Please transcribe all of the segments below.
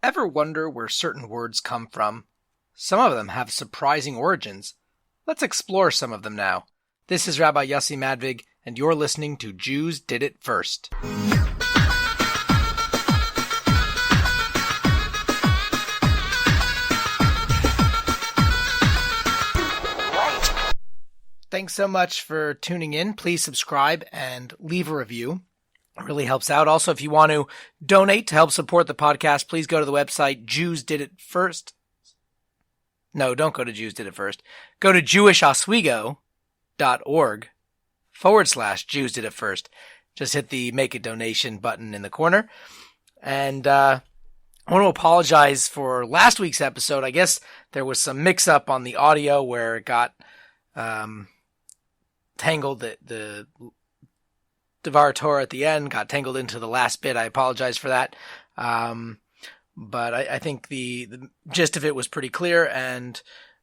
Ever wonder where certain words come from? Some of them have surprising origins. Let's explore some of them now. This is Rabbi Yossi Madvig, and you're listening to Jews Did It First. Thanks so much for tuning in. Please subscribe and leave a review. It really helps out. Also, if you want to donate to help support the podcast, please go to the website Jews Did It First. No, don't go to Jews Did It First. Go to jewishosswego.org/Jews Did It First. Just hit the make a donation button in the corner. And I want to apologize for last week's episode. I guess there was some mix-up on the audio where it got tangled. The Devar Torah at the end got tangled into the last bit. I apologize for that. But I think the gist of it was pretty clear, and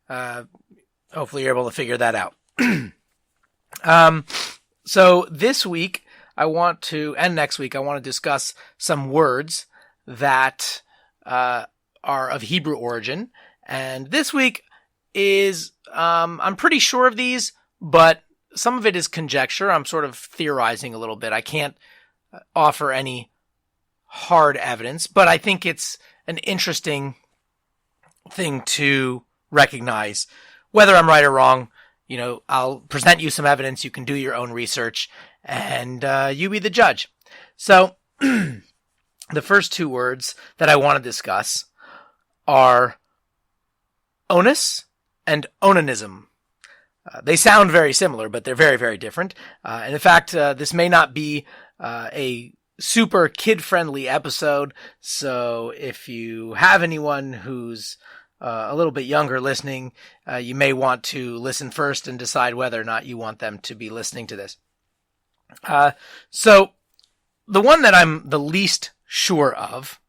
hopefully you're able to figure that out. So this week and next week, I want to discuss some words that are of Hebrew origin. And this week is, I'm pretty sure of these, but some of it is conjecture. I'm sort of theorizing a little bit. I can't offer any hard evidence, but I think it's an interesting thing to recognize. Whether I'm right or wrong, I'll present you some evidence. You can do your own research, and you be the judge. So the first two words that I want to discuss are onus and onanism. They sound very similar, but they're very, very different. And in fact, this may not be a super kid-friendly episode, so if you have anyone who's a little bit younger listening, you may want to listen first and decide whether or not you want them to be listening to this. So the one that I'm the least sure of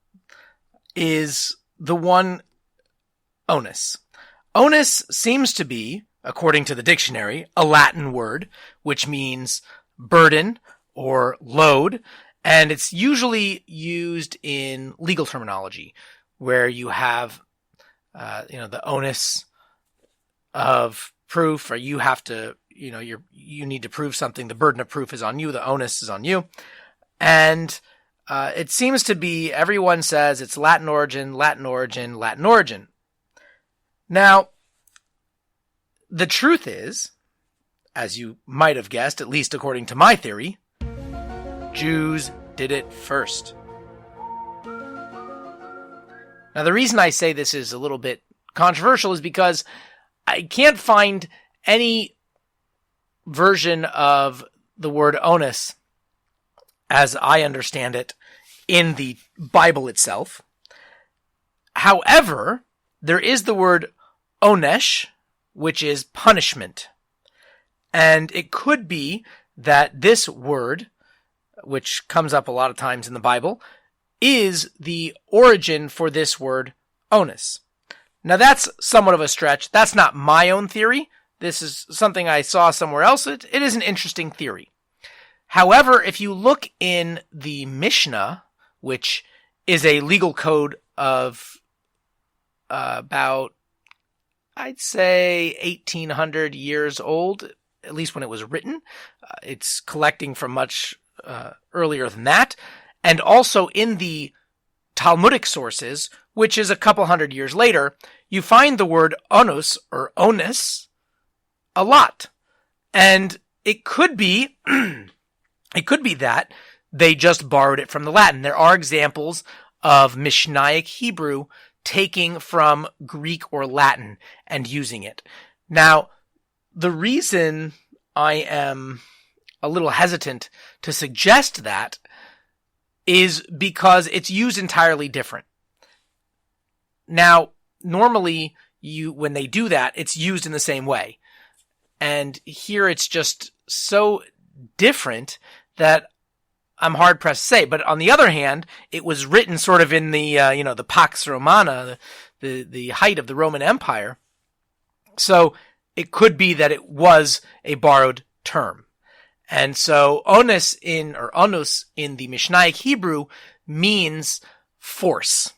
is the one onus. Onus seems to be, according to the dictionary, a Latin word, which means burden or load, and it's usually used in legal terminology, where you have, the onus of proof, or you have to, you need to prove something. The burden of proof is on you. The onus is on you. And it seems to be, everyone says it's Latin origin, Latin origin, Latin origin. Now, the truth is, as you might have guessed, at least according to my theory, Jews did it first. Now, the reason I say this is a little bit controversial is because I can't find any version of the word onus, as I understand it, in the Bible itself. However, there is the word onesh, which is punishment. And it could be that this word, which comes up a lot of times in the Bible, is the origin for this word onus. Now that's somewhat of a stretch. That's not my own theory. This is something I saw somewhere else. It is an interesting theory. However, if you look in the Mishnah, which is a legal code of about, I'd say, 1,800 years old, at least when it was written. It's collecting from much earlier than that. And also in the Talmudic sources, which is a couple hundred years later, you find the word onus or onus a lot. And it could be, that they just borrowed it from the Latin. There are examples of Mishnaic Hebrew taking from Greek or Latin and using it. Now, the reason I am a little hesitant to suggest that is because it's used entirely different. Now, normally, when they do that, it's used in the same way. And here it's just so different that I'm hard pressed to say. But on the other hand, it was written sort of in the, the Pax Romana, the height of the Roman Empire. So it could be that it was a borrowed term. And so onus in the Mishnaic Hebrew means force.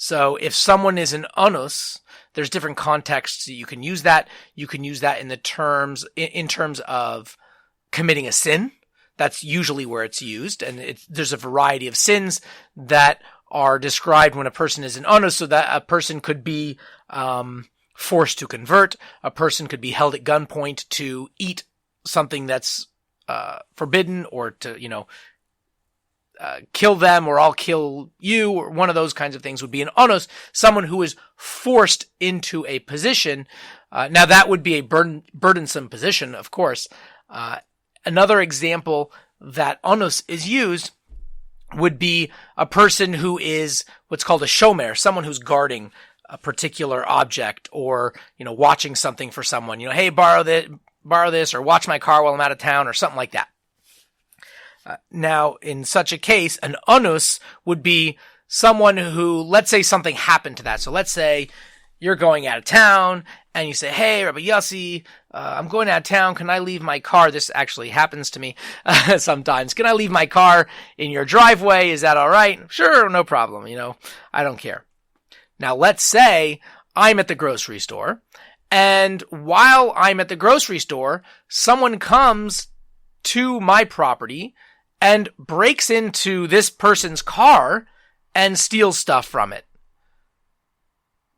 So if someone is an onus, there's different contexts you can use that. You can use that in terms of committing a sin. That's usually where it's used. And there's a variety of sins that are described when a person is an onus, so that a person could be forced to convert. A person could be held at gunpoint to eat something that's forbidden, or to, kill them, or I'll kill you, or one of those kinds of things would be an onus, someone who is forced into a position. Now that would be a burdensome position, of course. Another example that onus is used would be a person who is what's called a shomer, someone who's guarding a particular object, or, watching something for someone, hey, borrow this, or watch my car while I'm out of town, or something like that. Now, in such a case, an onus would be someone who, let's say something happened to that. So let's say you're going out of town and you say, hey, Rabbi Yossi, I'm going out of town. Can I leave my car? This actually happens to me sometimes. Can I leave my car in your driveway? Is that all right? Sure, no problem. I don't care. Now, let's say I'm at the grocery store, and while I'm at the grocery store, someone comes to my property and breaks into this person's car and steals stuff from it.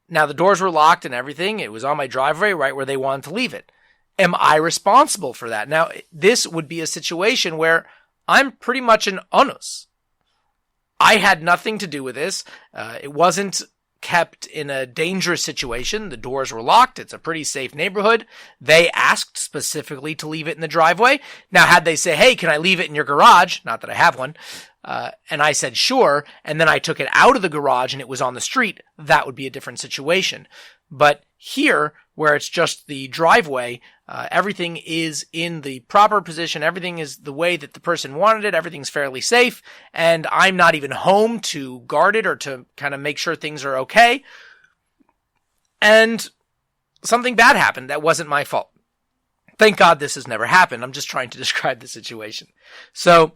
Now, the doors were locked and everything. It was on my driveway, right where they wanted to leave it. Am I responsible for that? Now, this would be a situation where I'm pretty much an onus. I had nothing to do with this. It wasn't kept in a dangerous situation. The doors were locked. It's a pretty safe neighborhood. They asked specifically to leave it in the driveway. Now, had they say, hey, can I leave it in your garage? Not that I have one. And I said, sure. And then I took it out of the garage and it was on the street. That would be a different situation. But here, where it's just the driveway, everything is in the proper position. Everything is the way that the person wanted it. Everything's fairly safe. And I'm not even home to guard it or to kind of make sure things are okay. And something bad happened. That wasn't my fault. Thank God this has never happened. I'm just trying to describe the situation. So,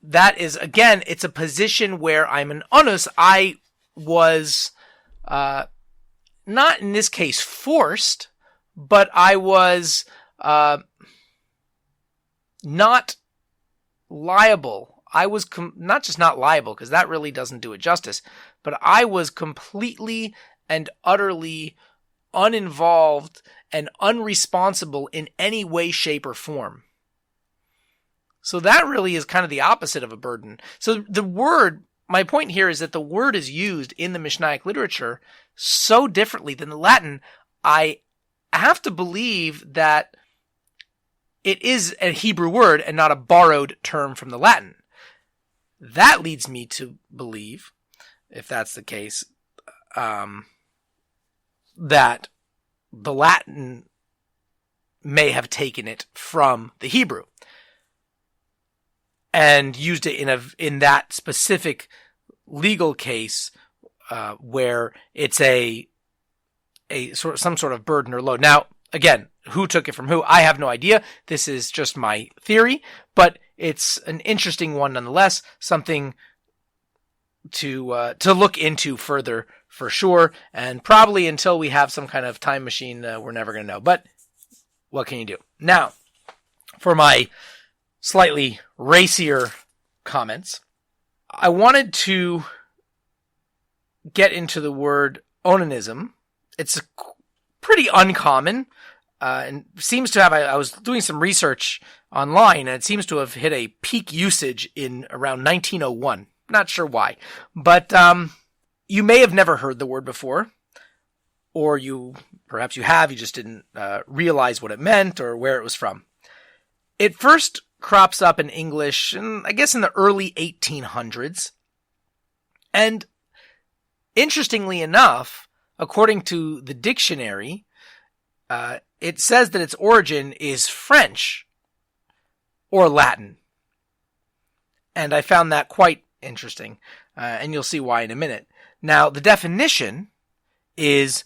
that is, again, it's a position where I'm an onus. I was, not in this case forced, but I was not liable. I was not just not liable, because that really doesn't do it justice, but I was completely and utterly uninvolved and unresponsible in any way, shape, or form. So that really is kind of the opposite of a burden. So the word, my point here is that the word is used in the Mishnaic literature so differently than the Latin. I have to believe that it is a Hebrew word and not a borrowed term from the Latin. That leads me to believe, if that's the case, that the Latin may have taken it from the Hebrew and used it in that specific legal case where it's some sort of burden or load. Now, again, who took it from who? I have no idea. This is just my theory, but it's an interesting one nonetheless. Something to look into further for sure. And probably until we have some kind of time machine, we're never going to know. But what can you do? Now, for my slightly racier comments, I wanted to get into the word onanism. It's pretty uncommon, and seems to have, I was doing some research online, and it seems to have hit a peak usage in around 1901. Not sure why, but you may have never heard the word before, or perhaps you have, you just didn't realize what it meant or where it was from. It first crops up in English, I guess in the early 1800s. And interestingly enough, according to the dictionary, it says that its origin is French or Latin. And I found that quite interesting, and you'll see why in a minute. Now, the definition is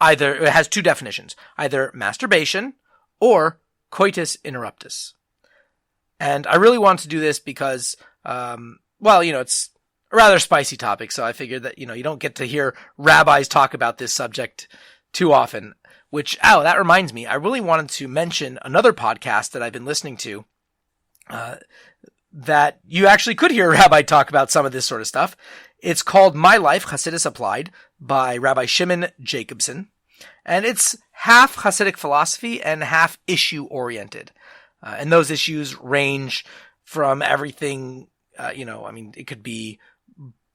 it has two definitions, either masturbation or coitus interruptus. And I really wanted to do this because, it's a rather spicy topic, so I figured that, you don't get to hear rabbis talk about this subject too often. That reminds me, I really wanted to mention another podcast that I've been listening to, that you actually could hear a rabbi talk about some of this sort of stuff. It's called My Life, Hasidus Applied, by Rabbi Shimon Jacobson. And it's half Hasidic philosophy and half issue-oriented. And those issues range from everything, it could be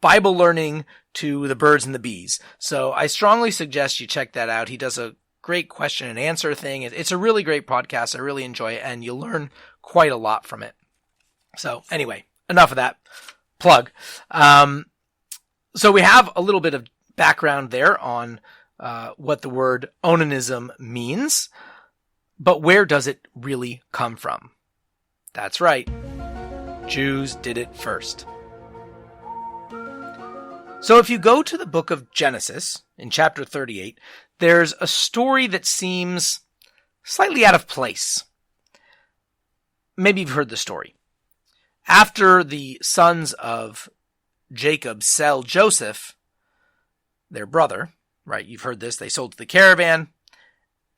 Bible learning to the birds and the bees. So I strongly suggest you check that out. He does a great question and answer thing. It's a really great podcast. I really enjoy it, and you'll learn quite a lot from it. So anyway, enough of that plug. So we have a little bit of background there on what the word onanism means, but where does it really come from? That's right. Jews did it first. So if you go to the book of Genesis, in chapter 38, there's a story that seems slightly out of place. Maybe you've heard the story. After the sons of Jacob sell Joseph, their brother, right? You've heard this. They sold to the caravan.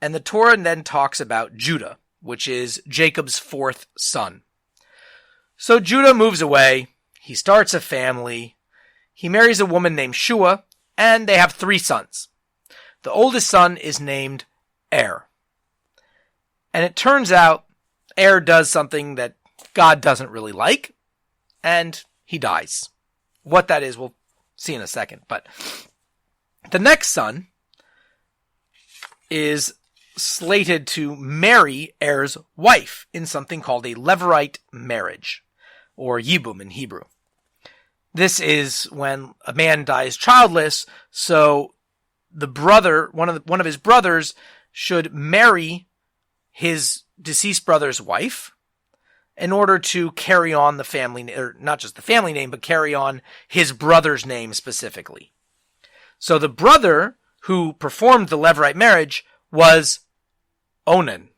And the Torah then talks about Judah, which is Jacob's fourth son. So Judah moves away. He starts a family. He marries a woman named Shua, and they have 3 sons. The oldest son is named Er. And it turns out Er does something that God doesn't really like, and he dies. What that is, we'll see in a second. But the next son is slated to marry Er's wife in something called a Levirate marriage, or Yibum in Hebrew. This is when a man dies childless, so the brother, one of his brothers, should marry his deceased brother's wife in order to carry on the family, or not just the family name, but carry on his brother's name specifically. So the brother who performed the Levirate marriage was Onan.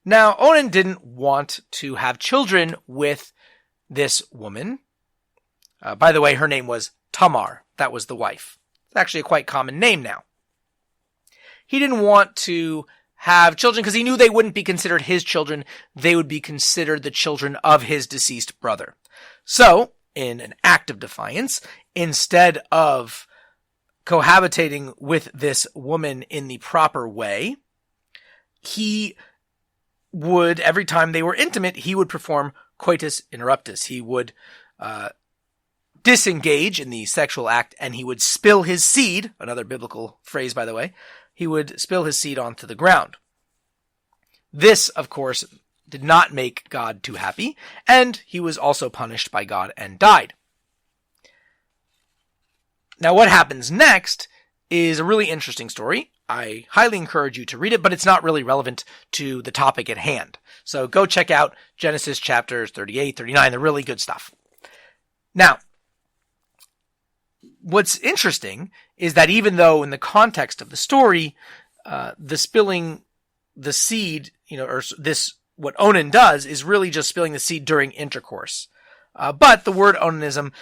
Now, Onan didn't want to have children with this woman. By the way, her name was Tamar. That was the wife. It's actually a quite common name now. He didn't want to have children because he knew they wouldn't be considered his children. They would be considered the children of his deceased brother. So, in an act of defiance, instead of cohabitating with this woman in the proper way, he would, every time they were intimate, he would perform coitus interruptus. He would disengage in the sexual act, and he would spill his seed, another biblical phrase, by the way, he would spill his seed onto the ground. This, of course, did not make God too happy, and he was also punished by God and died. Now, what happens next is a really interesting story. I highly encourage you to read it, but it's not really relevant to the topic at hand. So go check out Genesis chapters 38, 39. They're really good stuff. Now, what's interesting is that even though in the context of the story, the spilling the seed, or this, what Onan does is really just spilling the seed during intercourse. But the word onanism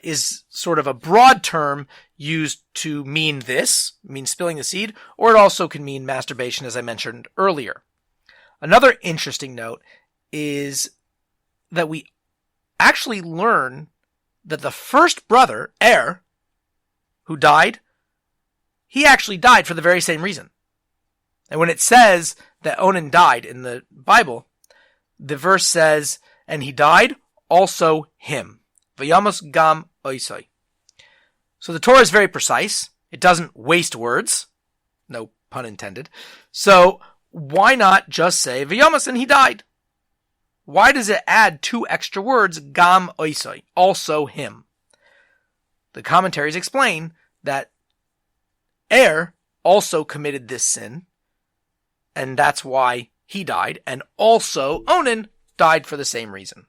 is sort of a broad term used to mean spilling the seed, or it also can mean masturbation, as I mentioned earlier. Another interesting note is that we actually learn that the first brother, Er, who died, he actually died for the very same reason. And when it says that Onan died in the Bible, the verse says, and he died, also him. V'yamos gam oisoi. So the Torah is very precise. It doesn't waste words. No pun intended. So why not just say, v'yamos, and he died? Why does it add 2 extra words, gam oisoi, also him? The commentaries explain that Er also committed this sin, and that's why he died, and also Onan died for the same reason.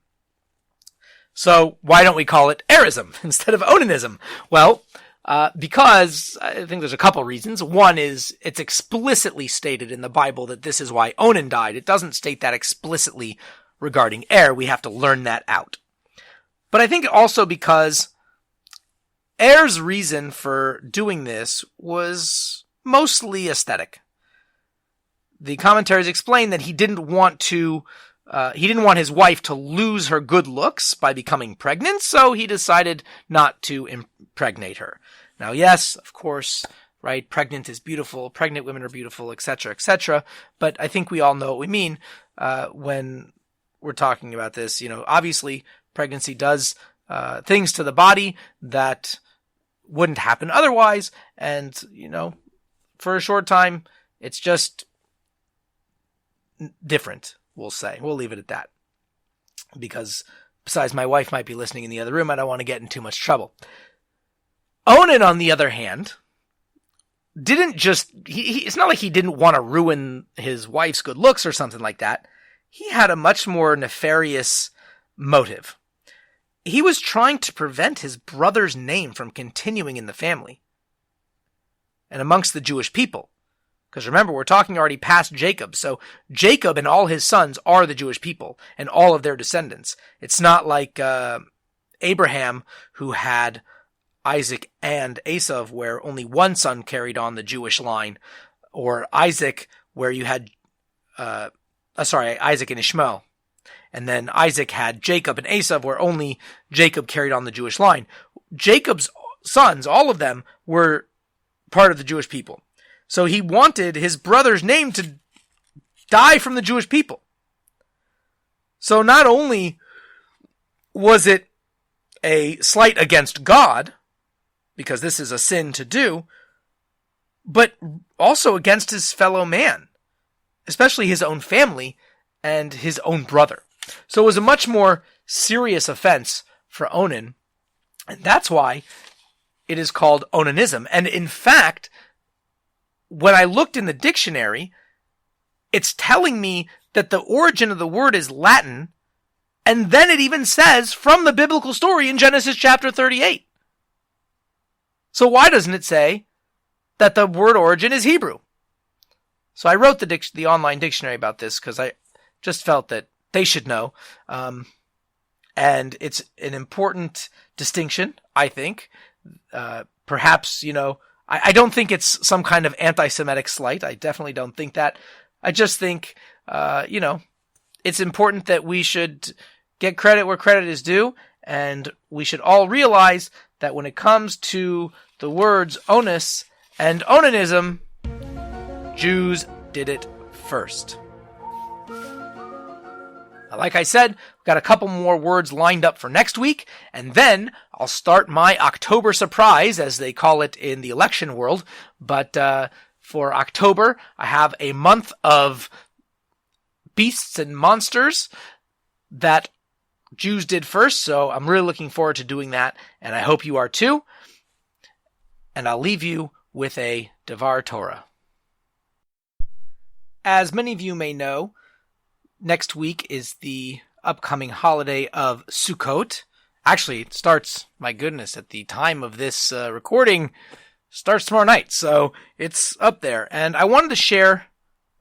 So why don't we call it Erism instead of Onanism? Well, because I think there's a couple reasons. One is it's explicitly stated in the Bible that this is why Onan died. It doesn't state that explicitly regarding Er. We have to learn that out. But I think also because Er's reason for doing this was mostly aesthetic. The commentaries explain that he didn't want his wife to lose her good looks by becoming pregnant, so he decided not to impregnate her. Now, yes, of course, right, pregnant is beautiful, pregnant women are beautiful, etc., but I think we all know what we mean when we're talking about this. Obviously, pregnancy does things to the body that wouldn't happen otherwise, and, for a short time, it's just different, we'll say. We'll leave it at that. Because besides, my wife might be listening in the other room. I don't want to get in too much trouble. Onan, on the other hand, didn't just... it's not like he didn't want to ruin his wife's good looks or something like that. He had a much more nefarious motive. He was trying to prevent his brother's name from continuing in the family and amongst the Jewish people. Because remember, we're talking already past Jacob. So Jacob and all his sons are the Jewish people and all of their descendants. It's not like Abraham, who had Isaac and Esau, where only one son carried on the Jewish line, or Isaac, where you had, Isaac and Ishmael. And then Isaac had Jacob and Esau, where only Jacob carried on the Jewish line. Jacob's sons, all of them, were part of the Jewish people. So he wanted his brother's name to die from the Jewish people. So not only was it a slight against God, because this is a sin to do, but also against his fellow man, especially his own family and his own brother. So it was a much more serious offense for Onan, and that's why it is called Onanism. And in fact, when I looked in the dictionary, it's telling me that the origin of the word is Latin, and then it even says from the biblical story in Genesis chapter 38. So why doesn't it say that the word origin is Hebrew? So I wrote the online dictionary about this because I just felt that they should know. And it's an important distinction, I think. Perhaps, I don't think it's some kind of anti-Semitic slight. I definitely don't think that. I just think, it's important that we should get credit where credit is due, and we should all realize that when it comes to the words onus and onanism, Jews did it first. Like I said, we've got a couple more words lined up for next week, and then I'll start my October surprise, as they call it in the election world. But for October, I have a month of beasts and monsters that Jews did first, so I'm really looking forward to doing that, and I hope you are too. And I'll leave you with a Devar Torah. As many of you may know, next week is the upcoming holiday of Sukkot. Actually, it starts, my goodness, at the time of this recording, starts tomorrow night. So it's up there. And I wanted to share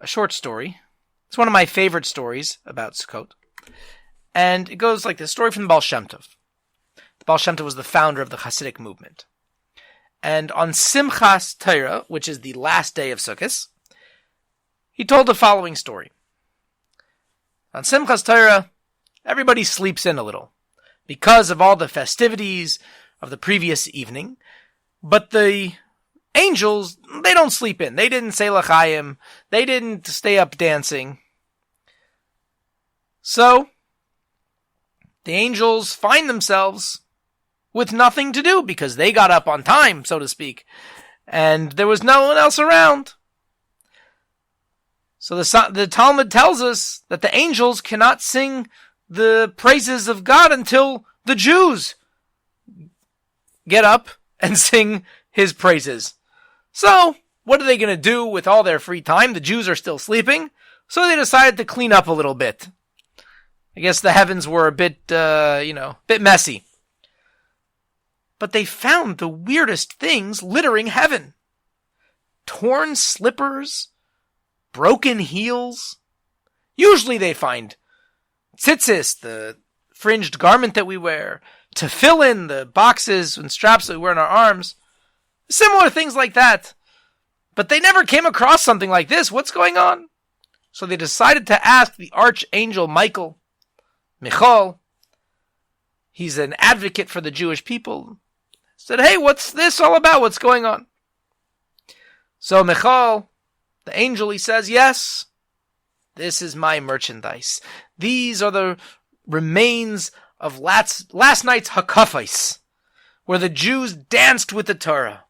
a short story. It's one of my favorite stories about Sukkot. And it goes like this, story from the Baal Shem Tov. The Baal Shem Tov was the founder of the Hasidic movement. And on Simchas Torah, which is the last day of Sukkot, he told the following story. On Simchas Torah, everybody sleeps in a little because of all the festivities of the previous evening. But the angels, they don't sleep in. They didn't say l'chaim. They didn't stay up dancing. So, the angels find themselves with nothing to do because they got up on time, so to speak. And there was no one else around. So the Talmud tells us that the angels cannot sing the praises of God until the Jews get up and sing his praises. So, what are they going to do with all their free time? The Jews are still sleeping, so they decided to clean up a little bit. I guess the heavens were a bit messy. But they found the weirdest things littering heaven. Torn slippers, broken heels. Usually they find tzitzis, the fringed garment that we wear, tefillin, the boxes and straps that we wear on our arms. Similar things like that. But they never came across something like this. What's going on? So they decided to ask the archangel Michael, Michal. He's an advocate for the Jewish people. Said, hey, what's this all about? What's going on? So Michal, the angel, he says, yes, this is my merchandise. These are the remains of last night's hakafais, where the Jews danced with the Torah.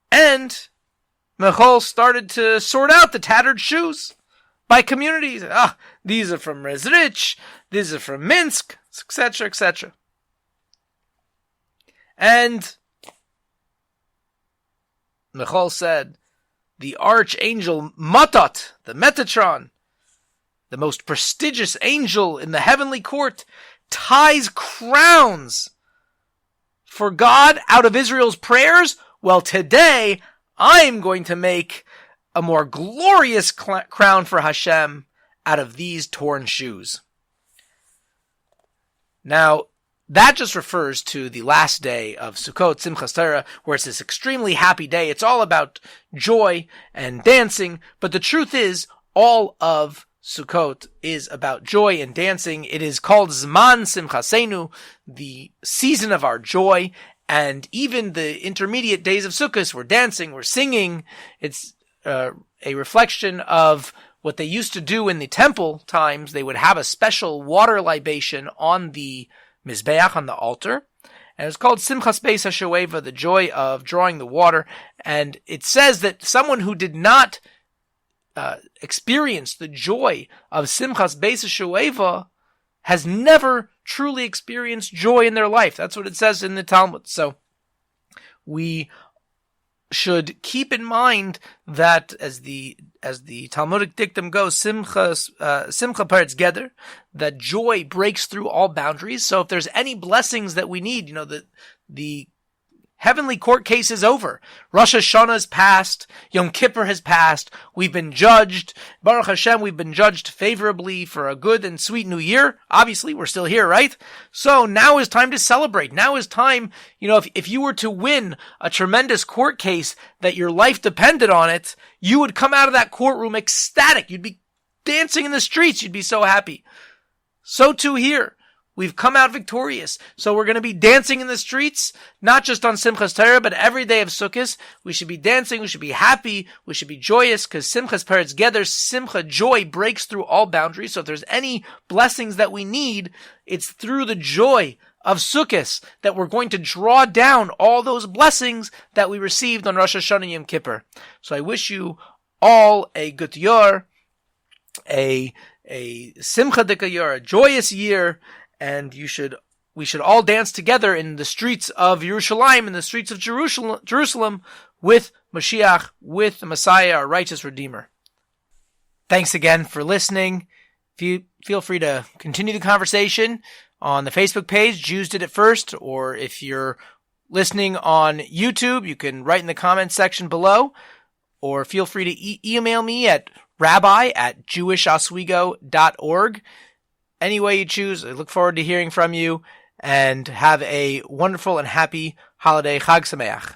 And Michal started to sort out the tattered shoes by communities. These are from Rezrich, these are from Minsk, etc., etc. And Michal said, the archangel Matat, the Metatron, the most prestigious angel in the heavenly court, ties crowns for God out of Israel's prayers. Well, today I'm going to make a more glorious crown for Hashem out of these torn shoes. Now, that just refers to the last day of Sukkot, Simchas Torah, where it's this extremely happy day. It's all about joy and dancing, but the truth is, all of Sukkot is about joy and dancing. It is called Zman Simchasenu, the season of our joy, and even the intermediate days of Sukkot, we're dancing, we're singing. It's a reflection of what they used to do in the temple times. They would have a special water libation on the Mizbeach, on the altar, and it's called Simchas Beis HaShoeva, the joy of drawing the water. And it says that someone who did not experience the joy of Simchas Beis HaShoeva has never truly experienced joy in their life. That's what it says in the Talmud. So we should keep in mind that as the Talmudic dictum goes, Simcha Paretz Geder, that joy breaks through all boundaries. So if there's any blessings that we need, the heavenly court case is over. Rosh Hashanah has passed. Yom Kippur has passed. We've been judged. Baruch Hashem, we've been judged favorably for a good and sweet new year. Obviously, we're still here, right? So now is time to celebrate. Now is time, if you were to win a tremendous court case that your life depended on it, you would come out of that courtroom ecstatic. You'd be dancing in the streets. You'd be so happy. So too here. We've come out victorious. So we're going to be dancing in the streets, not just on Simchas Torah, but every day of Sukkot. We should be dancing. We should be happy. We should be joyous, because Simchas Paretz Geder, Simcha, joy, breaks through all boundaries. So if there's any blessings that we need, it's through the joy of Sukkot that we're going to draw down all those blessings that we received on Rosh Hashanah and Yom Kippur. So I wish you all a good year, a Simcha Dika year, a joyous year. And we should all dance together in the streets of Yerushalayim, in the streets of Jerusalem, with Mashiach, with the Messiah, our righteous Redeemer. Thanks again for listening. Feel free to continue the conversation on the Facebook page, Jews Did It First, or if you're listening on YouTube, you can write in the comments section below, or feel free to email me at rabbi@jewishoswego.org. Any way you choose, I look forward to hearing from you, and have a wonderful and happy holiday. Chag Sameach.